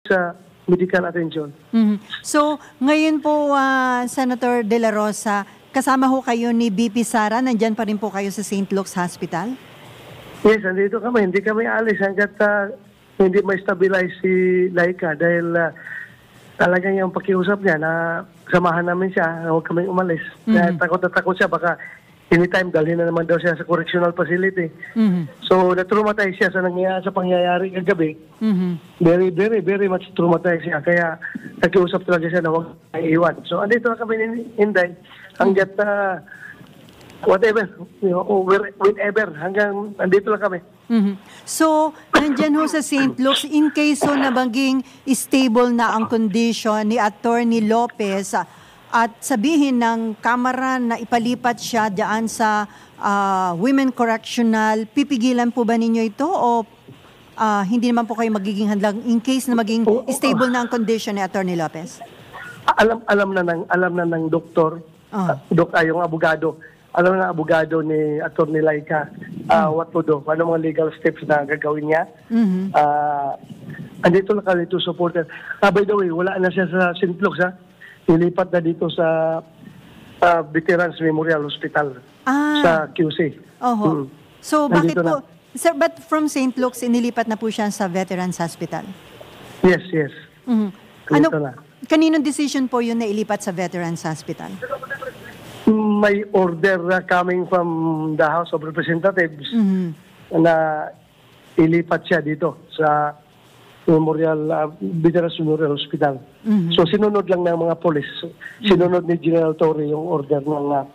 sa medical attention. Mhm. So, ngayon po, Senator De La Rosa, kasama ho kayo ni BP Sara, nandyan pa rin po kayo sa St. Luke's Hospital? Yes, andito kami. Hindi kami alis hanggat hindi ma-stabilize si Laika dahil talagang yung pakiusap niya na samahan namin siya, huwag kami umalis. Kaya takot na takot siya, baka anytime dalhin na naman daw siya sa correctional facility. So, na-traumatize siya sa pangyayari kagabi. Very, very, very much traumatized siya. Kaya nakiusap talaga siya na huwag iiwan. So, andito na kami ni Inday hanggat whatever, whenever, hanggang andito lang kami. So, nandyan ho sa St. Luke's, in case ho na maging stable na ang condition ni Attorney Lopez, at sabihin ng Kamara na ipalipat siya diyan sa Women Correctional, pipigilan po ba ninyo ito o hindi naman po kayo magiging handlang in case na maging stable na ang condition ni Attorney Lopez? Alam na ng doktor, yung abogado. Alam na ng abogado ni Attorney Laika what to do, ano mga legal steps na gagawin niya. Andito lang kami to support. By the way, wala na siya sa St. Luke's, ha? Nilipat na dito sa Veterans Memorial Hospital sa QC. So, bakit po? Sir, but from St. Luke's, inilipat na po siya sa Veterans Hospital? Yes. Kaninong decision po yun na ilipat sa Veterans Hospital? May order coming from the House of Representatives na ilipat siya dito sa Veterans Memorial Hospital. So sinunod lang ng mga polis. Sinunod ni General Torre yung order ng